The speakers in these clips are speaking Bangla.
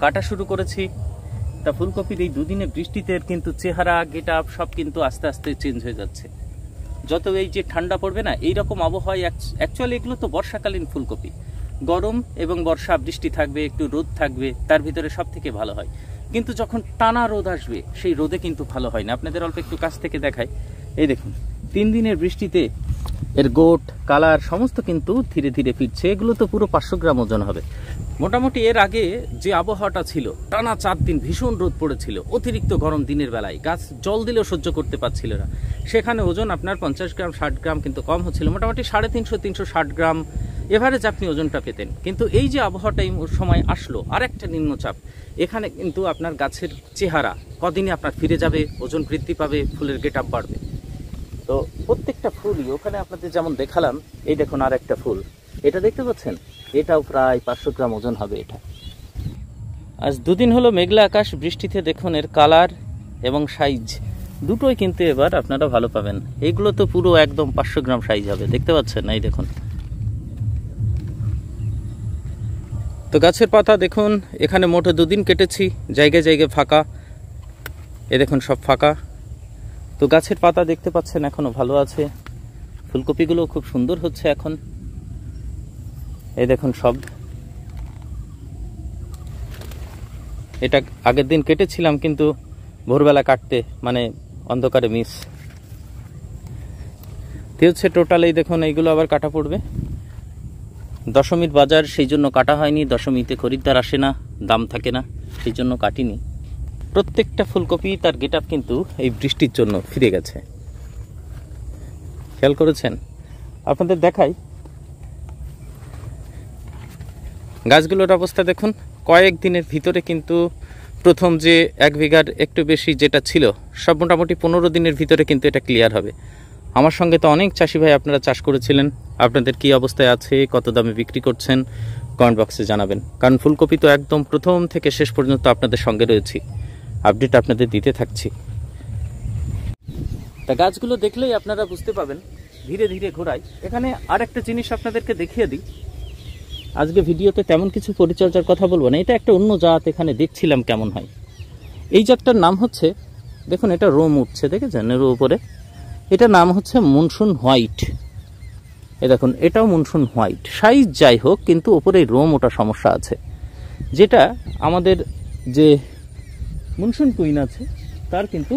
কাটা শুরু করেছি। তা ফুলকপির এই দুদিনে বৃষ্টিতে কিন্তু চেহারা গেট আপ সব কিন্তু আস্তে আস্তে চেঞ্জ হয়ে যাচ্ছে। যত এই যে ঠান্ডা পড়বে না, এইরকম আবহাওয়ায় অ্যাকচুয়ালি এগুলো তো বর্ষাকালীন ফুলকপি, গরম এবং বর্ষা বৃষ্টি থাকবে, একটু রোদ থাকবে, তার ভিতরে সব থেকে ভালো হয়। কিন্তু যখন টানা রোদ আসবে সেই রোদে কিন্তু ভালো হয় না। আপনাদের অল্প একটু কাছ থেকে দেখাই। এই দেখুন 3 দিনের বৃষ্টিতে এর গোট কালার সমস্ত কিন্তু ধীরে ধীরে ফিরছে। এগুলো তো পুরো 500 গ্রাম ওজন হবে মোটামুটি। এর আগে যে আবহাওয়াটা ছিল, টানা 4 দিন ভীষণ রোদ পড়েছিল, অতিরিক্ত গরম দিনের বেলায়, গাছ জল দিলেও সহ্য করতে পারছিল না, সেখানে ওজন আপনার 50 গ্রাম 60 গ্রাম কিন্তু কম হচ্ছিল, মোটামুটি 350-360 গ্রাম এভারেজ আপনি ওজনটা পেতেন। কিন্তু এই যে আবহাওয়াটা এই সময় আসলো, আর একটা নিম্নচাপ, এখানে কিন্তু আপনার গাছের চেহারা কদিনে আপনার ফিরে যাবে, ওজন বৃদ্ধি পাবে, ফুলের গেট আপ বাড়বে। তো প্রত্যেকটা ফুলই ওখানে আপনাদের যেমন দেখালাম, এই দেখুন আর একটা ফুল, এটা দেখতে পাচ্ছেন, এটাও প্রায় 500 গ্রাম ওজন হবে এটা। আজ 2 দিন হলো মেঘলা আকাশ, বৃষ্টিতে দেখুন এর কালার এবং সাইজ দুটোই কিন্তু এবার আপনারা ভালো পাবেন। এইগুলো তো পুরো একদম 500 গ্রাম সাইজ হবে, দেখতে পাচ্ছেন, এই দেখুন। তো গাছের পাতা দেখুন, এখানে মোটে 2 দিন কেটেছি, জায়গায় জায়গায় ফাঁকা, এ দেখুন সব ফাঁকা। তো গাছের পাতা দেখতে পাচ্ছেন এখনো ভালো আছে, ফুলকপিগুলো খুব সুন্দর হচ্ছে এখন, এই দেখুন সব। এটা আগের দিন কেটেছিলাম কিন্তু ভোরবেলা কাটতে মানে অন্ধকারে মিস হচ্ছে টোটাল। এই দেখুন এইগুলো আবার কাটা পড়বে, দশমীর বাজার সেই জন্য কাটা হয়নি, দশমীতে খরিদ্দার আসে না, দাম থাকে না, সেই জন্য কাটিনি। প্রত্যেকটা ফুলকপি তার গেট আপ কিন্তু এই বৃষ্টির জন্য ফিরে গেছে, খেয়াল করেছেন? আপনাদের দেখাই গাছগুলোর অবস্থা দেখুন। কয়েক দিনের ভিতরে কিন্তু প্রথম যে 1 বিঘার একটু বেশি যেটা ছিল, সব মোটামুটি 15 দিনের ভিতরে কিন্তু এটা ক্লিয়ার হবে। আমার সঙ্গে তো অনেক চাষি ভাই আপনারা চাষ করেছিলেন, আপনাদের কি অবস্থায় আছে, কত দামে বিক্রি করছেন, কমেন্ট বক্সে জানাবেন। কারণ ফুলকপি তো একদম প্রথম থেকে শেষ পর্যন্ত আপনাদের সঙ্গে রয়েছি, আপডেট আপনাদের দিতে থাকছি। তা গাছগুলো দেখলেই আপনারা বুঝতে পাবেন, ধীরে ধীরে ঘোরাই। এখানে আর একটা জিনিস আপনাদেরকে দেখিয়ে দিই, আজকে ভিডিওতে তেমন কিছু পরিচর্যার কথা বলবো না, এটা একটা অন্য জাত, এখানে দেখছিলাম কেমন হয়। এই জাতটার নাম হচ্ছে, দেখুন এটা রোম উঠছে, দেখেছেন এর উপরে, এটা নাম হচ্ছে মনসুন হোয়াইট। এ দেখুন এটাও মনসুন হোয়াইট, সাইজ যাই হোক কিন্তু ওপরে রোম ওটা সমস্যা আছে, যেটা আমাদের যে মনসুন কুইন আছে তার কিন্তু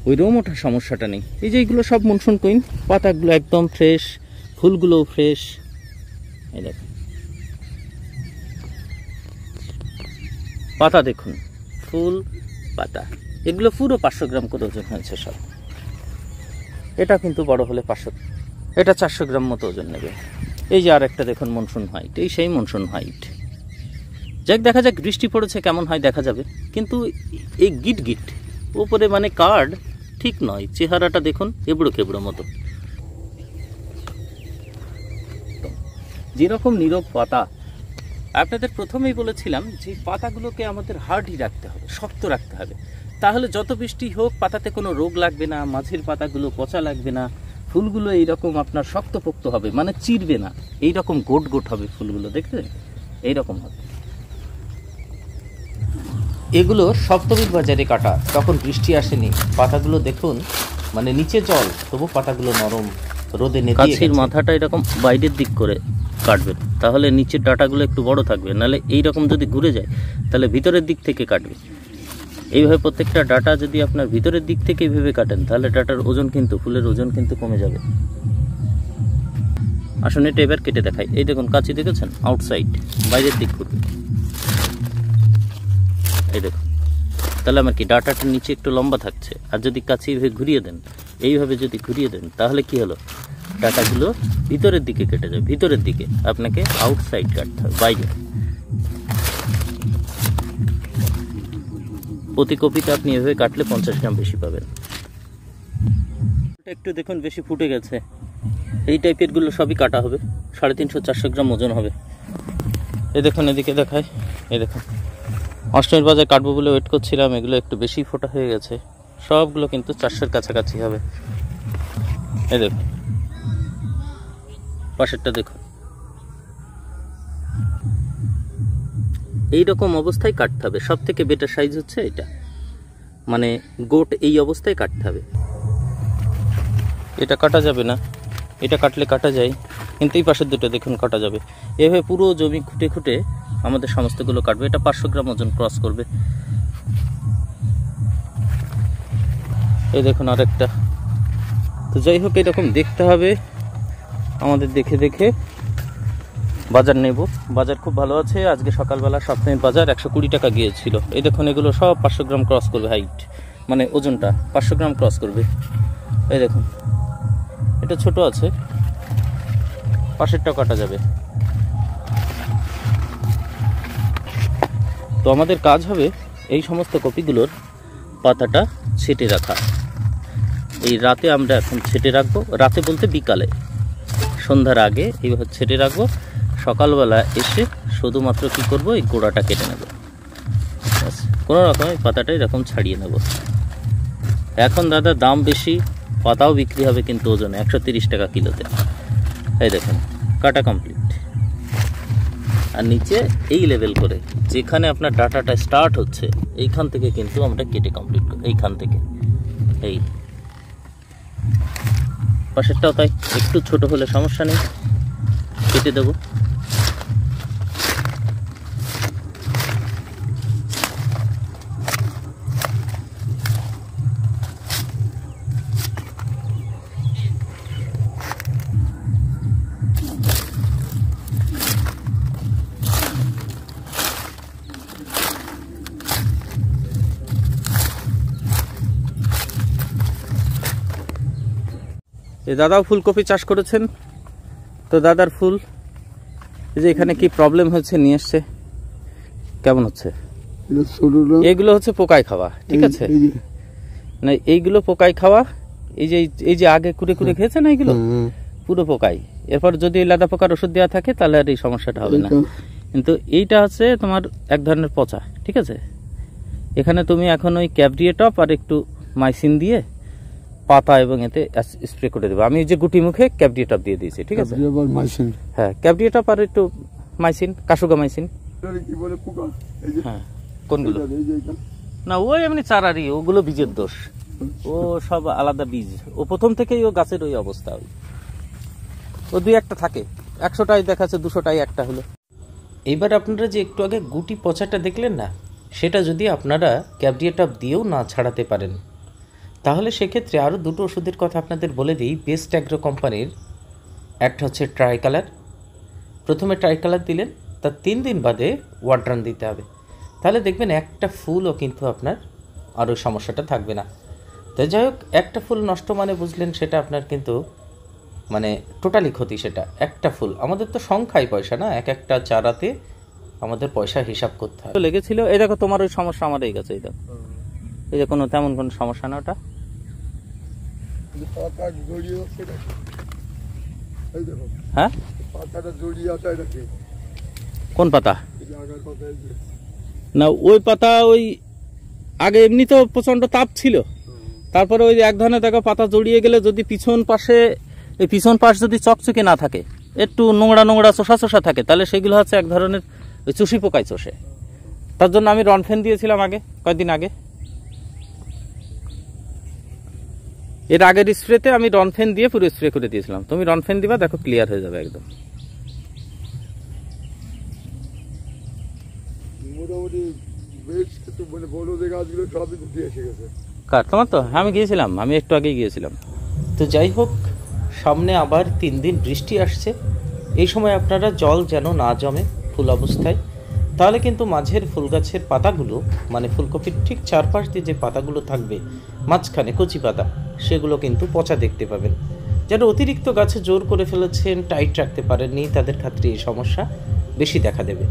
ওই রোম ওঠার সমস্যাটা নেই। এই যে এইগুলো সব মনসুন কুইন, পাতাগুলো একদম ফ্রেশ, ফুলগুলোও ফ্রেশ, এই দেখুন পাতা দেখুন, ফুল পাতা, এগুলো পুরো 500 গ্রাম করে ওজন হয়েছে সব। এটা কিন্তু বড় হলে 500, এটা 400 গ্রাম মতো ওজন নেবে। এই যে আর একটা দেখুন মনসুন হোয়াইট, এই সেই মনসুন হোয়াইট। যাক দেখা যাক বৃষ্টি পড়েছে কেমন হয় দেখা যাবে। কিন্তু এই গিট গিট উপরে মানে কার্ড ঠিক নয়, চেহারাটা দেখুন এবড়ো কেবড়ো মতো, যেরকম নীরব পাতা। আপনাদের প্রথমেই বলেছিলাম যে পাতাগুলোকে আমাদের হার্ডি রাখতে হবে, শক্ত রাখতে হবে, তাহলে যত বৃষ্টি হোক পাতাতে কোনো রোগ লাগবে না, মাঝের পাতাগুলো পচা লাগবে না, ফুলগুলো এইরকম আপনার শক্তপোক্ত হবে, মানে চিরবে না, এইরকম গোট গোট হবে ফুলগুলো, দেখতে এইরকম হবে। এগুলো সপ্তমীর বাজারে কাটা, তখন বৃষ্টি আসেনি, পাতাগুলো দেখুন মানে নিচে জল, তবু পাতাগুলো নরম, রোদে নেতিয়ে গেছে। গাছের মাথাটা এরকম বাইরের দিক করে কাটবেন, তাহলে নিচের ডাটাগুলো একটু বড় থাকবে, নাহলে এইরকম যদি ঘুরে যায় তাহলে ভিতরের দিক থেকে কাটবে। এইভাবে প্রত্যেকটা ডাটা যদি আপনার ভিতরের দিক থেকে এইভাবে কাটেন, তাহলে ডাটার ওজন কিন্তু, ফুলের ওজন কিন্তু কমে যাবে। আসুন এটা এবার কেটে দেখাই। এই দেখুন কাঁচি দেখেছেন, আউটসাইড বাইরের দিক করবে, এই দেখুন, তাহলে আমার কি ডাটাটা নিচে একটু লম্বা থাকছে। আর যদি কাঁচি এইভাবে ঘুরিয়ে দেন, এইভাবে যদি ঘুরিয়ে দেন, তাহলে কি হলো, ডাটাগুলো ভিতরের দিকে কেটে যায়, ভিতরের দিকে আপনাকে আউটসাইড কাটতে হবে, বাইরে। প্রতি কপিতে আপনি এভাবে কাটলে 50 গ্রাম বেশি পাবেন। একটু দেখুন বেশি ফুটে গেছে, এই টাইপের গুলো সবই কাটা হবে, 350-400 গ্রাম ওজন হবে। এই দেখুন এদিকে দেখায়, এই দেখুন অষ্টমীর বাজার কাটবো বলে ওয়েট করছিলাম, এগুলো একটু বেশি ফোটা হয়ে গেছে, সবগুলো কিন্তু 400-এর কাছাকাছি হবে। এই দেখুন পাশেরটা দেখুন, এই রকম অবস্থায় কাটতে হবে। সব থেকে বেটার সাইজ হচ্ছে এটা, মানে গোট এই অবস্থায় কাটতে হবে। এটা কাটা যাবে না, এটা কাটলে কাটা যায়, কিন্তু এই পাশের দুটো দেখুন কাটা যাবে। এভাবে পুরো জমি খুঁটে খুঁটে আমাদের সমস্তগুলো কাটবে। এটা 500 গ্রাম ওজন ক্রস করবে। এই দেখুন আরেকটা। তো যাই হোক, এরকম দেখতে হবে আমাদের, দেখে দেখে বাজার নেব। বাজার খুব ভালো আছে। আজকে সকালবেলা সপ্তাহে বাজার 120 টাকা গিয়েছিল। এই দেখুন এগুলো সব 500 গ্রাম ক্রস করবে, হাইট মানে ওজনটা 500 গ্রাম ক্রস করবে। এই দেখুন এটা ছোট আছে, পাশেরটাও কাটা যাবে। তো আমাদের কাজ হবে এই সমস্ত কপিগুলোর পাতাটা ছেটে রাখা। এই রাতে আমরা এখন ছেটে রাখবো, রাতে বলতে বিকালে, সন্ধ্যার আগে এইভাবে ছেটে রাখবো। সকালবেলা এসে শুধুমাত্র কি করব, এই গোড়াটা কেটে নেব, কোনো রকম এই পাতাটা এরকম ছাড়িয়ে নেব। এখন দাদা দাম বেশি, পাতাও বিক্রি হবে কিন্তু ওজনে 130 টাকা কিলোতে। এই দেখুন কাটা কমপ্লিট। আর নিচে এই লেভেল করে যেখানে আপনার ডাটাটা স্টার্ট হচ্ছে এইখান থেকে কিন্তু আমরা কেটে কমপ্লিট করি। এইখান থেকে এই পাশেরটাও তাই, একটু ছোট হলে সমস্যা নেই, কেটে দেবো। দাদাও ফুলকপি চাষ করেছেন। তো দাদার ফুল এই যে এখানে কি প্রবলেম হচ্ছে নিয়ে এসছে, কেমন হচ্ছে? এগুলো হচ্ছে পোকায় খাওয়া, ঠিক আছে না? এইগুলো পোকায় খাওয়া। এই যে আগে কুড়ে কুড়ে খেয়েছে না, এইগুলো পুরো পোকাই। এরপর যদি লাদা পোকার ওষুধ দেওয়া থাকে তাহলে আর এই সমস্যাটা হবে না। কিন্তু এইটা হচ্ছে তোমার এক ধরনের পচা, ঠিক আছে? এখানে তুমি এখন ওই ক্যাবরিয়েটপ আর একটু মাইসিন দিয়ে পাতা এবং এতে স্প্রে করে দেবো। আমি যে গুটি মুখে ক্যাবরিয়েটপ দিয়ে দিয়েছি, ঠিক আছে? হ্যাঁ, ক্যাবরিয়েটপ আর একটু মাইসিন, কাশুগা মাইসিন। হ্যাঁ, কোনগুলো? না, ওই এমনি চারারই, ওগুলো বীজের দোষ। ও সব আলাদা বীজ। ও প্রথম থেকেই ও গাছের ওই অবস্থা। ও 2-1টা থাকে, 100টাই দেখাচ্ছে 200টাই একটা হলো। এইবার আপনারা যে একটু আগে গুটি পচাটা দেখলেন না, সেটা যদি আপনারা ক্যাবরিয়েটপ দিয়েও না ছাড়াতে পারেন, তাহলে সেক্ষেত্রে আরও দুটো ওষুধের কথা আপনাদের বলে দিই। বেস্ট অ্যাগ্রো কোম্পানির একটা হচ্ছে ট্রাইকালার। প্রথমে ট্রাইকালার দিলেন, তার 3 দিন বাদে ওয়াড্রান দিতে হবে। তাহলে দেখবেন একটা ফুলও কিন্তু আপনার আর ওই সমস্যাটা থাকবে না। তো যাই হোক, একটা ফুল নষ্ট মানে বুঝলেন, সেটা আপনার কিন্তু মানে টোটালি ক্ষতি। সেটা একটা ফুল, আমাদের তো সংখ্যায় পয়সা না, একটা চারাতে আমাদের পয়সা হিসাব করতে হয়। লেগেছিল, এই দেখো তোমার ওই সমস্যা আমার এই গেছে। এই দেখো, এই যে কোনো তেমন কোনো সমস্যা না। ওটা হ্যাঁ, কোন পাতা? না, ওই পাতা ওই আগে এমনি তো প্রচন্ড তাপ ছিল, তারপরে ওই এক ধরনের দেখো পাতা জড়িয়ে গেলে যদি পিছন পাশ যদি চকচকে না থাকে, একটু নোংরা নোংরা চোষা চোষা থাকে, তাহলে সেগুলো হচ্ছে এক ধরনের ওই চুষি পোকায় চষে। তার জন্য আমি রনফেন দিয়েছিলাম আগে, কয়েকদিন আগে। এর আগের স্প্রেতে আমি রনফেন দিয়ে পুরো স্প্রে করে দিয়েছিলাম। তুমি রনফেন দিবা, দেখো ক্লিয়ার হয়ে যাবে একদম। কার তোমার? তো আমি গিয়েছিলাম, আমি একটু আগেই গিয়েছিলাম। তো যাই হোক, সামনে আবার 3 দিন বৃষ্টি আসছে। এই সময় আপনারা জল যেন না জমে ফুল অবস্থায়, তাহলে কিন্তু মাঝের ফুল গাছের পাতাগুলো, মানে ফুলকপির ঠিক চারপাশ দিয়ে যে পাতাগুলো থাকবে মাঝখানে কচি পাতা, সেগুলো কিন্তু পচা দেখতে পাবেন। যারা অতিরিক্ত গাছে জোর করে ফেলেছেন, টাইট রাখতে পারেননি, তাদের ক্ষেত্রে এই সমস্যা বেশি দেখা দেবে।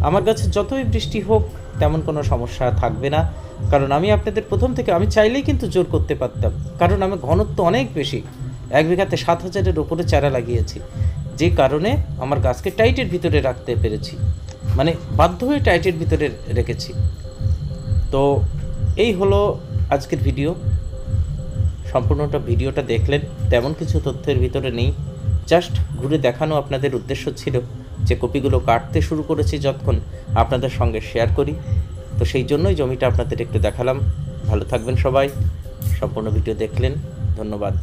আমার গাছে যতই বৃষ্টি হোক তেমন কোনো সমস্যা থাকবে না, কারণ আমি আপনাদের প্রথম থেকে, আমি চাইলেই কিন্তু জোর করতে পারতাম, কারণ আমি ঘনত্ব অনেক বেশি, 1 বিঘাতে 7000-এর ওপরে চারা লাগিয়েছি, যে কারণে আমার গাছকে টাইটের ভিতরে রাখতে পেরেছি, মানে বাধ্য হয়ে টাইটের ভিতরে রেখেছি। তো এই হলো আজকের ভিডিও। সম্পূর্ণটা ভিডিওটা দেখলেন, তেমন কিছু তথ্যের ভিতরে নেই, জাস্ট ঘুরে দেখানো আপনাদের উদ্দেশ্য ছিল। যে কপিগুলো কাটতে শুরু করেছি যতক্ষণ আপনাদের সঙ্গে শেয়ার করি। তো সেই জন্যই জমিটা আপনাদের একটু দেখালাম। ভালো থাকবেন সবাই, সম্পূর্ণ ভিডিও দেখলেন, ধন্যবাদ।